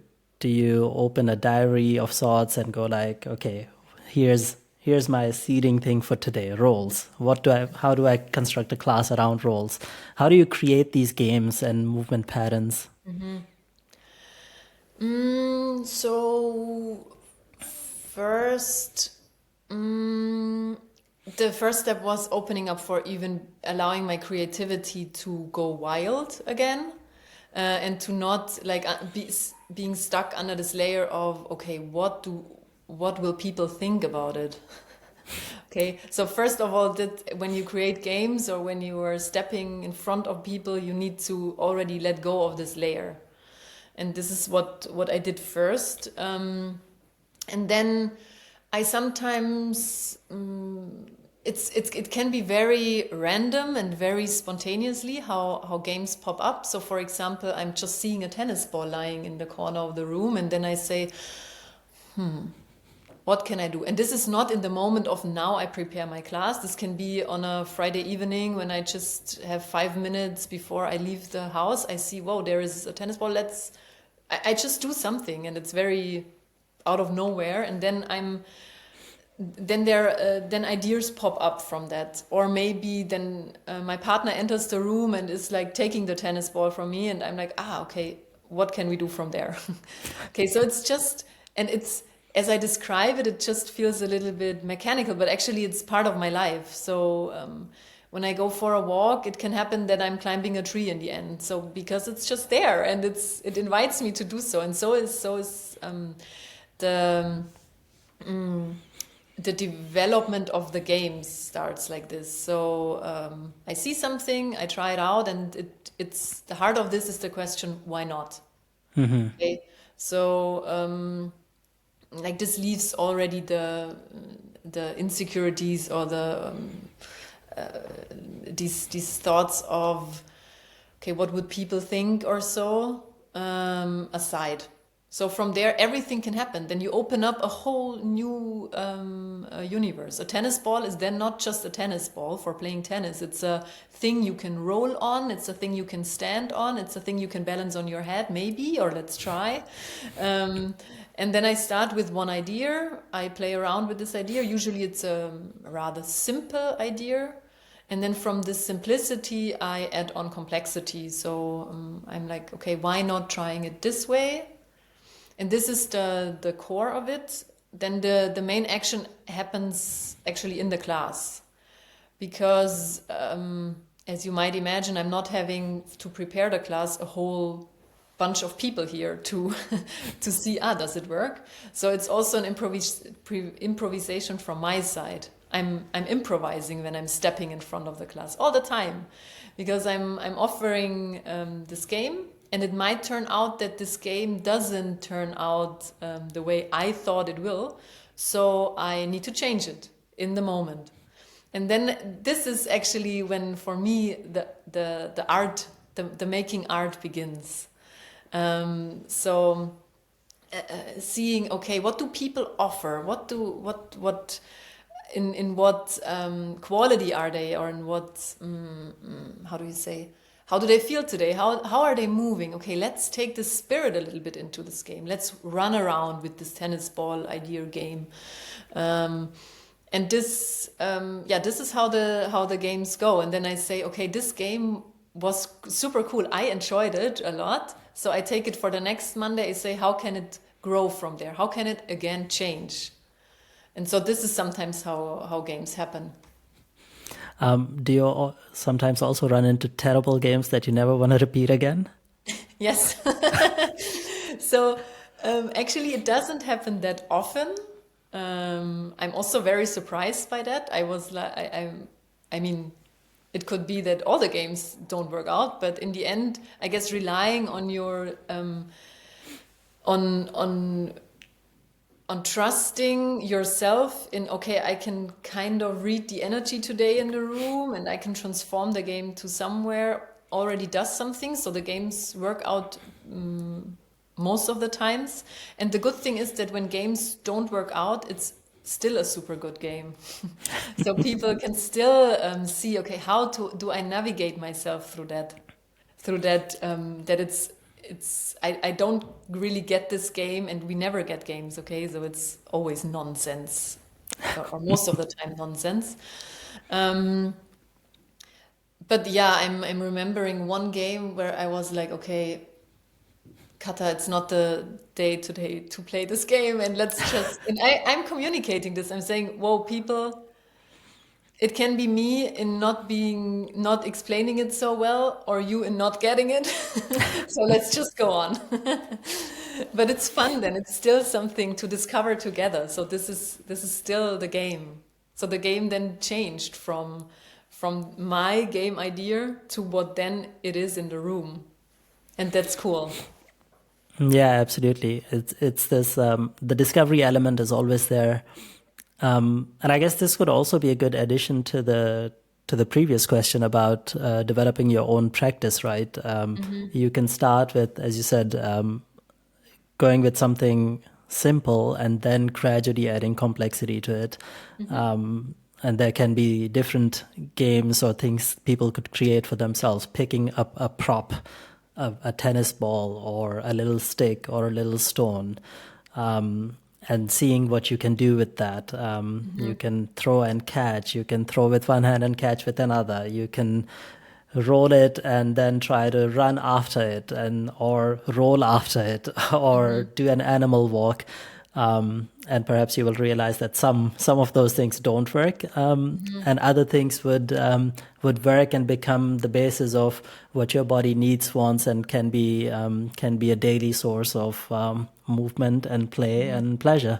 you open a diary of sorts and go like, okay, here's my seeding thing for today, roles. How do I construct a class around roles? How do you create these games and movement patterns? So first, the first step was opening up for even allowing my creativity to go wild again, and to not like being stuck under this layer of, okay, what will people think about it? Okay, so first of all, that when you create games or when you are stepping in front of people, you need to already let go of this layer. And this is what I did first. And then I sometimes it can be very random and very spontaneously how games pop up. So for example, I'm just seeing a tennis ball lying in the corner of the room, and then I say, what can I do? And this is not in the moment of now I prepare my class. This can be on a Friday evening when I just have 5 minutes before I leave the house. I see, whoa, there is a tennis ball. I just do something, and it's very out of nowhere. And then ideas pop up from that. Or maybe then my partner enters the room and is like taking the tennis ball from me, and I'm like, okay, what can we do from there? Okay, so it's just, and it's, as I describe it, it just feels a little bit mechanical, but actually it's part of my life. So when I go for a walk, it can happen that I'm climbing a tree in the end. So because it's just there, and it invites me to do so, and so is the the development of the games starts like this. So I see something, I try it out, and it's the heart of this is the question, why not? Okay, so like this leaves already the insecurities or the these thoughts of, okay, what would people think or so, aside. So from there, everything can happen. Then you open up a whole new universe. A tennis ball is then not just a tennis ball for playing tennis. It's a thing you can roll on. It's a thing you can stand on. It's a thing you can balance on your head, maybe, or let's try. And then I start with one idea. I play around with this idea. Usually it's a rather simple idea. And then from this simplicity, I add on complexity. So I'm like, okay, why not trying it this way? And this is the core of it. Then the main action happens actually in the class. Because as you might imagine, I'm not having to prepare the class a whole bunch of people here to to see, does it work? So it's also an improvisation from my side. I'm improvising when I'm stepping in front of the class all the time, because I'm offering this game, and it might turn out that this game doesn't turn out the way I thought it will, so I need to change it in the moment. And then this is actually when, for me, the art, the making art begins. So seeing, okay, what do people offer? What in what quality are they, or in what how do you say? How do they feel today? How are they moving? Okay, let's take the spirit a little bit into this game. Let's run around with this tennis ball idea game. And this, this is how the games go. And then I say, okay, this game was super cool. I enjoyed it a lot. So I take it for the next Monday. I say, how can it grow from there? How can it again change? And so this is sometimes how games happen. Do you sometimes also run into terrible games that you never want to repeat again? Yes. So actually, it doesn't happen that often. I'm also very surprised by that. I was like, I mean, it could be that all the games don't work out, but in the end, I guess relying on your on on on trusting yourself in, okay, I can kind of read the energy today in the room and I can transform the game to somewhere already does something. So the games work out most of the times. And the good thing is that when games don't work out, it's still a super good game. So people can still see, okay, how do I navigate myself through that that it's I don't really get this game, and we never get games, okay, so it's always nonsense, or most of the time nonsense. um, but yeah, I'm remembering one game where I was like, okay, Kata, it's not the day today to play this game, and let's just, and I'm communicating this, I'm saying, whoa, people, it can be me in not explaining it so well, or you in not getting it. So let's just go on. But it's fun then. It's still something to discover together. So this is still the game. So the game then changed from my game idea to what then it is in the room. And that's cool. Yeah, absolutely. It's this the discovery element is always there. And I guess this could also be a good addition to the previous question about developing your own practice, right? You can start with, as you said, going with something simple and then gradually adding complexity to it. And there can be different games or things people could create for themselves, picking up a prop, a tennis ball or a little stick or a little stone, and seeing what you can do with that. You can throw and catch. You can throw with one hand and catch with another. You can roll it and then try to run after it, and or roll after it, or do an animal walk. And perhaps you will realize that some of those things don't work, and other things would work and become the basis of what your body needs, wants, and can be a daily source of movement and play and pleasure.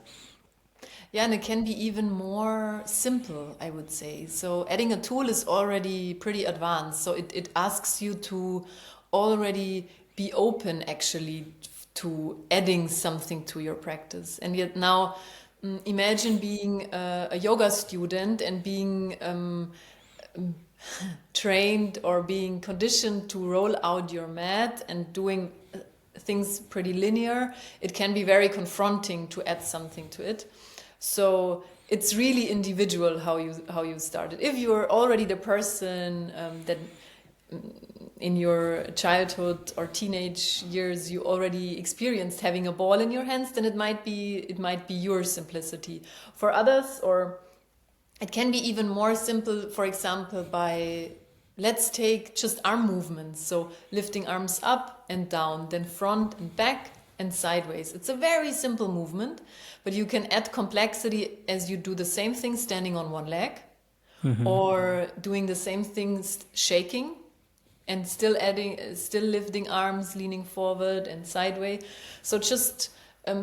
Yeah, and it can be even more simple, I would say. So adding a tool is already pretty advanced. So it asks you to already be open actually to adding something to your practice. And yet now imagine being a yoga student and being trained or being conditioned to roll out your mat and doing things pretty linear. It can be very confronting to add something to it. So it's really individual how you started. If you're already the person that in your childhood or teenage years you already experienced having a ball in your hands, then it might be your simplicity. For others, or it can be even more simple, for example, by, let's take just arm movements. So lifting arms up and down, then front and back and sideways. It's a very simple movement, but you can add complexity as you do the same thing standing on one leg, or doing the same things shaking and still lifting arms, leaning forward and sideways. So just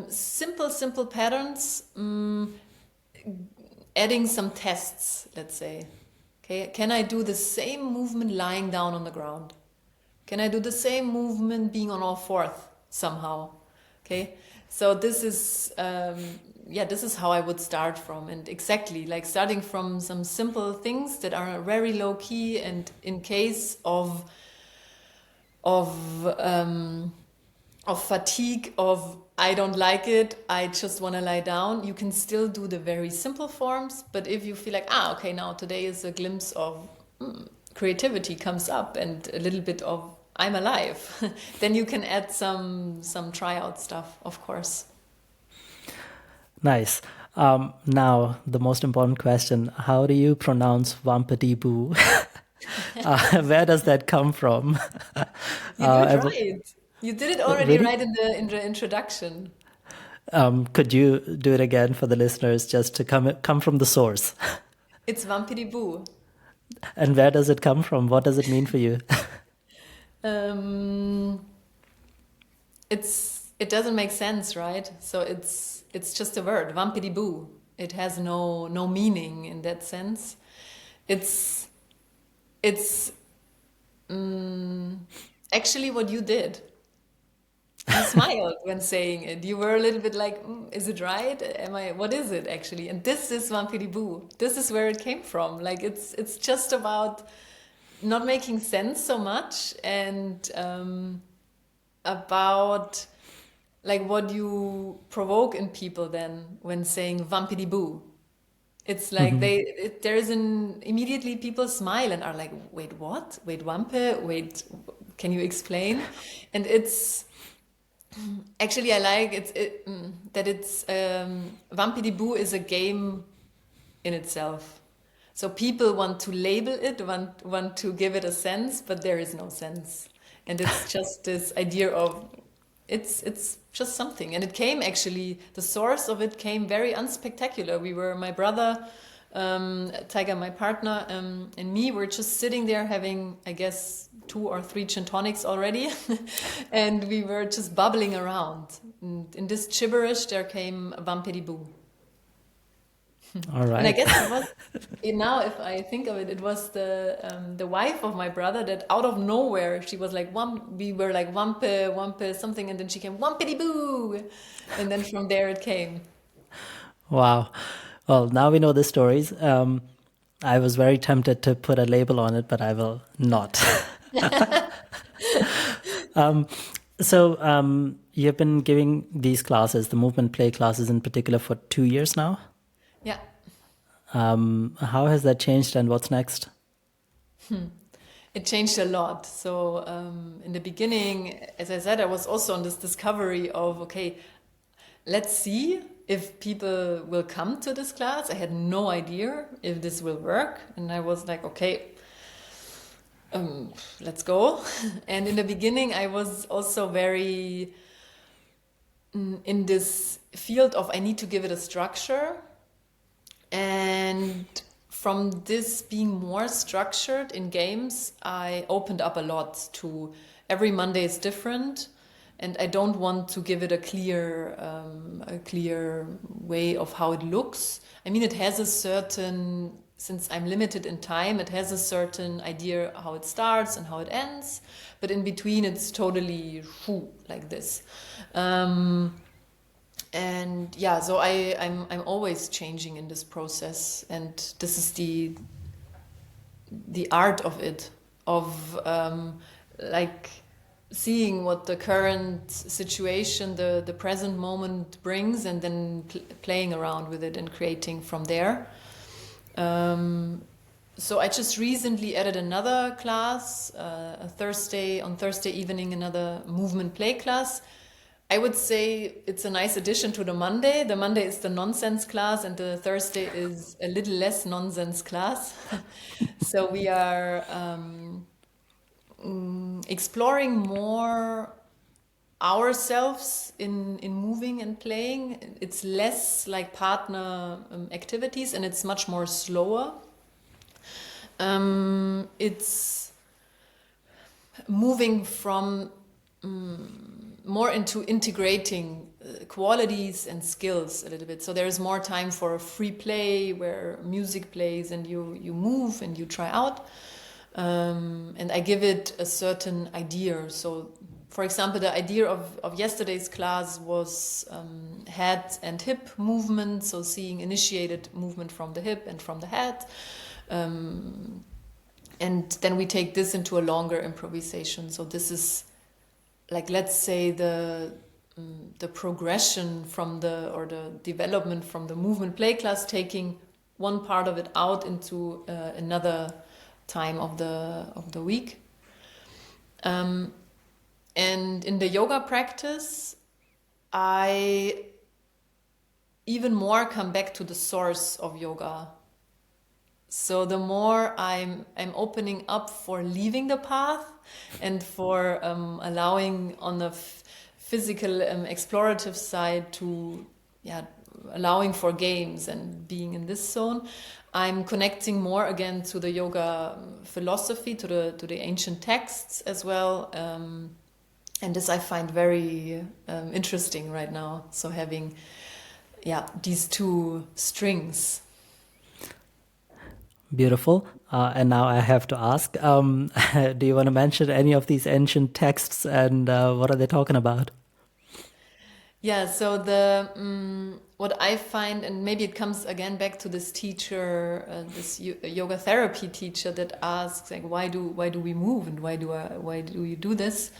simple patterns, adding some tests, let's say. Okay, can I do the same movement lying down on the ground? Can I do the same movement being on all fours somehow? Okay, so this is how I would start from, and exactly like starting from some simple things that are very low key, and in case of fatigue, of I don't like it, I just want to lie down, you can still do the very simple forms. But if you feel like, okay, now today is a glimpse of creativity comes up and a little bit of I'm alive, then you can add some tryout stuff, of course. Nice. Now, the most important question: how do you pronounce Wampediboo? Where does that come from? You do it I right. You did it already really? right in the introduction. Could you do it again for the listeners, just to come from the source? It's Wampediboo. And where does it come from? What does it mean for you? Um, it doesn't make sense, right? So it's just a word, Wampediboo. It has no meaning in that sense. It's it's actually what you did. You smiled when saying it. You were a little bit like, is it right? Am I? What is it actually? And this is Wampediboo. This is where it came from. Like it's just about not making sense so much and about like what you provoke in people then when saying Wampediboo. It's like Mhm. there's an immediately people smile and are like, wait, what? Wait, Wampe? Wait, can you explain? And it's actually I like that it's Wampediboo is a game in itself. So people want to label it, want to give it a sense, but there is no sense. And it's just this idea of it's just something. And it came actually the source of it came very unspectacular. We were my brother, Tiger, my partner, and me were just sitting there having, I guess, 2 or 3 gin tonics already, and we were just bubbling around. And in this gibberish, there came Wampediboo. All And I right. guess it was now, if I think of it, it was the wife of my brother that out of nowhere she was like we were like Wampe Wampe something, and then she came Wampediboo, and then from there it came. Wow. Well, now we know the stories. I was very tempted to put a label on it, but I will not. So, you've been giving these classes, the movement play classes in particular, for 2 years now. Yeah, How has that changed and what's next? it changed a lot. So in the beginning, as I said, I was also on this discovery of okay, let's see if people will come to this class. I had no idea if this will work, and I was like, okay, let's go. And in the beginning, I was also very in this field of I need to give it a structure. And from this being more structured in games, I opened up a lot to every Monday is different. And I don't want to give it a clear way of how it looks. I mean, it has a certain, since I'm limited in time, it has a certain idea how it starts and how it ends. But in between, it's totally like this. And yeah, so I'm always changing in this process, and this is the art of it, of like seeing what the current situation, the present moment brings, and then playing around with it and creating from there. So I just recently added another class, on Thursday evening, another movement play class. I would say it's a nice addition to the Monday. The Monday is the nonsense class, and the Thursday is a little less nonsense class. So we are exploring more ourselves in moving and playing. It's less like partner activities, and it's much more slower. It's moving from more into integrating qualities and skills a little bit. So there is more time for free play where music plays and you move and you try out. And I give it a certain idea. So, for example, the idea of yesterday's class was head and hip movement. So seeing initiated movement from the hip and from the head. And then we take this into a longer improvisation. So this is like, let's say the progression from the development from the movement play class, taking one part of it out into another time of the week. And in the yoga practice, I even more come back to the source of yoga. So the more I'm opening up for leaving the path and for allowing on the physical explorative side to allowing for games and being in this zone, I'm connecting more again to the yoga philosophy, to the ancient texts as well, and this I find very interesting right now. So having, these two strings. Beautiful. And now I have to ask, do you want to mention any of these ancient texts and what are they talking about? Yeah, so the what I find, and maybe it comes again back to this teacher, this yoga therapy teacher that asks like, why do we move and why do you do this?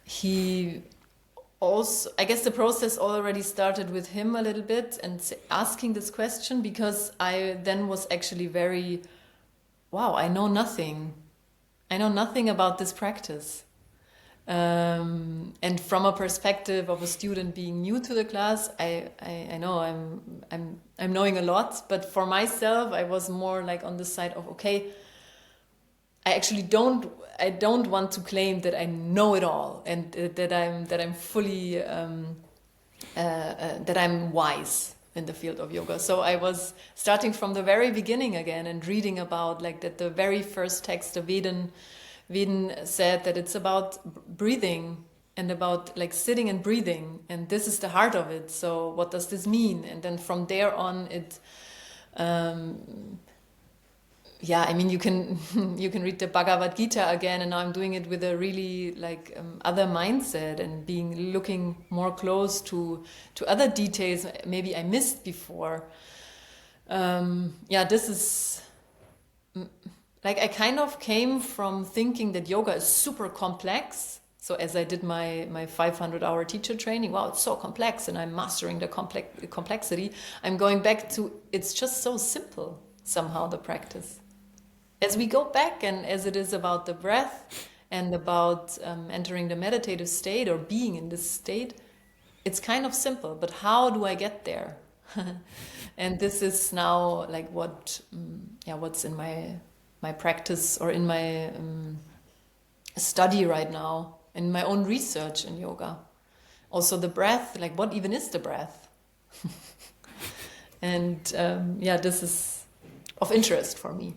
He also, I guess the process already started with him a little bit and asking this question, because I then was actually very, wow, I know nothing. I know nothing about this practice. And from a perspective of a student being new to the class, I know I'm knowing a lot, but for myself, I was more like on the side of, okay, I actually don't want to claim that I know it all and that I'm fully that I'm wise in the field of yoga. So I was starting from the very beginning again and reading about like that the very first text, the Veden said that it's about breathing and about like sitting and breathing, and this is the heart of it. So what does this mean? And then from there on, it, I mean, you can you can read the Bhagavad Gita again, and now I'm doing it with a really like other mindset and looking more close to other details maybe I missed before. This is. Like I kind of came from thinking that yoga is super complex. So as I did my 500-hour teacher training, wow, it's so complex and I'm mastering the complexity. I'm going back to, it's just so simple somehow, the practice. As we go back and as it is about the breath and about entering the meditative state or being in this state, it's kind of simple, but how do I get there? And this is now like what's in my practice or in my study right now, in my own research in yoga. Also the breath, like what even is the breath? And this is of interest for me.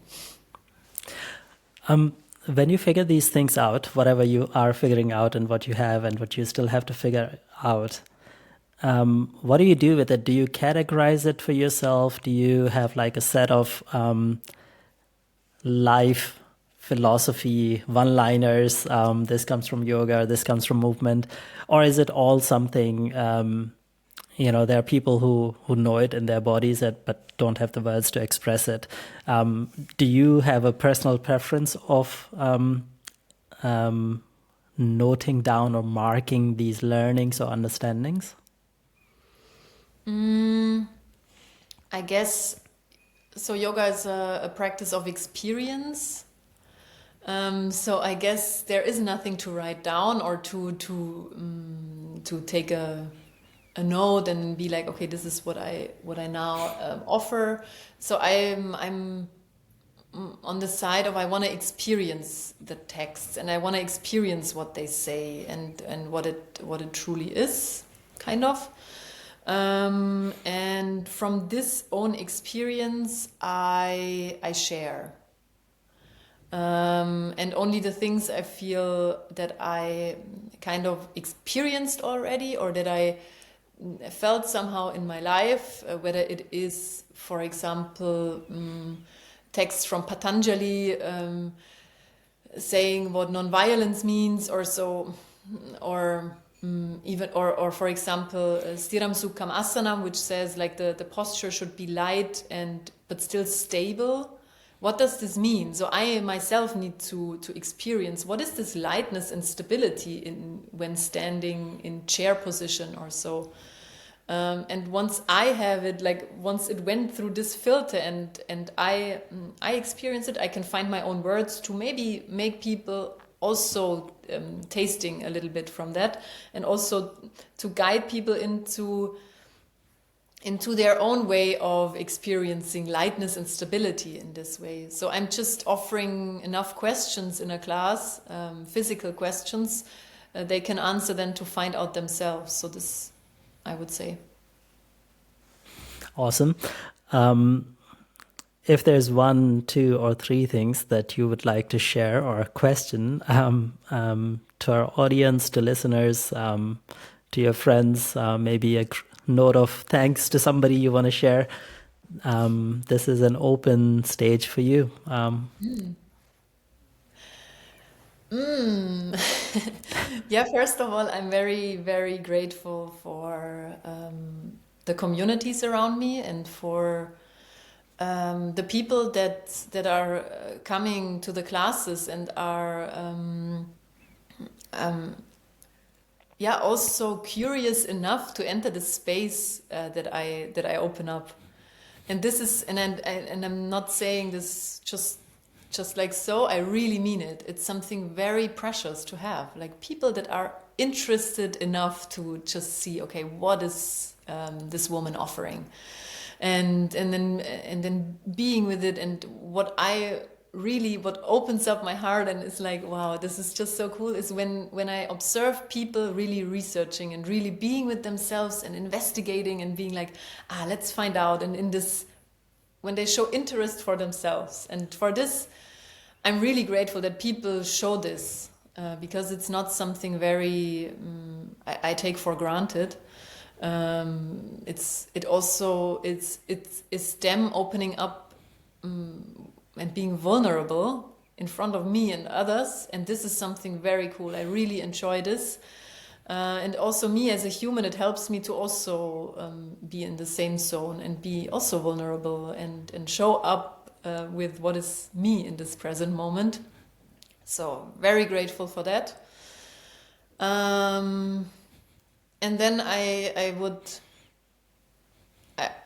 When you figure these things out, whatever you are figuring out and what you have and what you still have to figure out, what do you do with it? Do you categorize it for yourself? Do you have like a set of life philosophy one-liners? This comes from yoga, this comes from movement, or is it all something? There are people who know it in their bodies but don't have the words to express it. Do you have a personal preference of noting down or marking these learnings or understandings? I guess so. Yoga is a practice of experience. So I guess there is nothing to write down or to take a note and be like, okay, this is what I now offer. So I'm on the side of I want to experience the texts and I want to experience what they say and what it truly is, kind of. And from this own experience, I share. And only the things I feel that I kind of experienced already or that I felt somehow in my life, whether it is, for example, texts from Patanjali saying what nonviolence means or so, or even or for example Stiram Sukham Asana, which says like the posture should be light but still stable. What does this mean? So I myself need to experience what is this lightness and stability when standing in chair position or so. And once I have it, like once it went through this filter and I experience it, I can find my own words to maybe make people also tasting a little bit from that, and also to guide people into their own way of experiencing lightness and stability in this way. So I'm just offering enough questions in a class, physical questions, they can answer then to find out themselves. So this, I would say. Awesome. if there's one, two, or three things that you would like to share or a question to our audience, to listeners, to your friends, maybe a note of thanks to somebody you want to share, this is an open stage for you. Yeah, first of all, I'm very, very grateful for the communities around me and for the people that are coming to the classes and are yeah, also curious enough to enter the space that I open up. And this is, and I'm not saying this just like so. I really mean it. It's something very precious to have, like people that are interested enough to just see, okay, what is this woman offering, and then being with it, and what opens up my heart and is like, wow, this is just so cool, is when I observe people really researching and really being with themselves and investigating and being like, let's find out, and in this, when they show interest for themselves. And for this, I'm really grateful that people show this, because it's not something very I take for granted. It's them opening up and being vulnerable in front of me and others, and this is something very cool. I really enjoy this, and also me as a human, it helps me to also be in the same zone and be also vulnerable and show up with what is me in this present moment. So very grateful for that. And then I would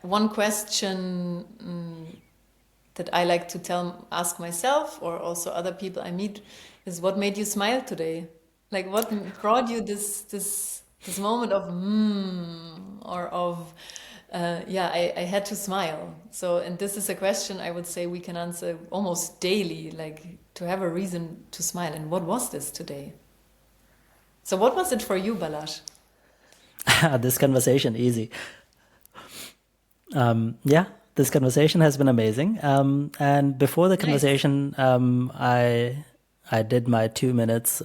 one question that I like to ask myself, or also other people I meet, is what made you smile today? Like, what brought you this moment of or of I had to smile. So, and this is a question I would say we can answer almost daily, like to have a reason to smile. And what was this today? So, what was it for you, Balazs? This conversation, easy. Yeah, this conversation has been amazing. And before the Nice. conversation, I did my 2 minutes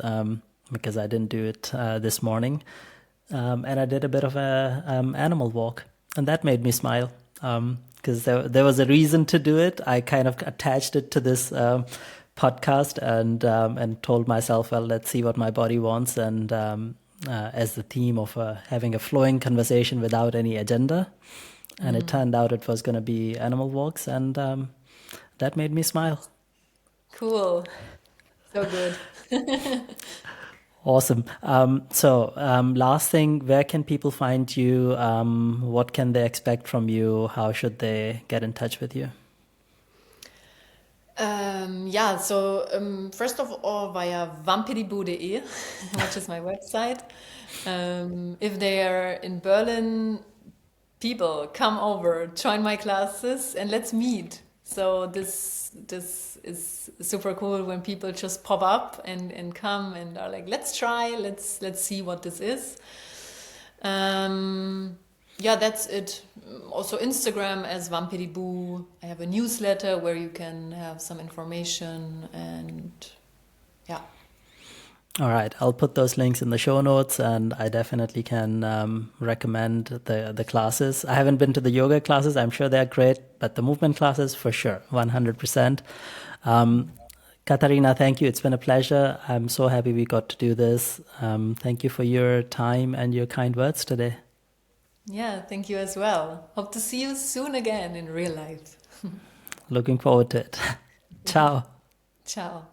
because I didn't do it this morning, and I did a bit of a animal walk, and that made me smile because there was a reason to do it. I kind of attached it to this podcast and told myself, well, let's see what my body wants, and as the theme of having a flowing conversation without any agenda. And it turned out it was going to be animal walks, and that made me smile. Cool. So good. Awesome. Last thing, where can people find you? What can they expect from you? How should they get in touch with you? First of all, via wampediboo.de, which is my website. If they are in Berlin, people come over, join my classes, and let's meet. So this is super cool when people just pop up and come and are like, let's try, let's see what this is. That's it. Also Instagram as Wampediboo. I have a newsletter where you can have some information, and yeah. All right, I'll put those links in the show notes, and I definitely can recommend the classes. I haven't been to the yoga classes. I'm sure they're great, but the movement classes for sure, 100%. Katharina, thank you. It's been a pleasure. I'm so happy we got to do this. Thank you for your time and your kind words today. Yeah, thank you as well. Hope to see you soon again in real life. Looking forward to it. Ciao. Ciao.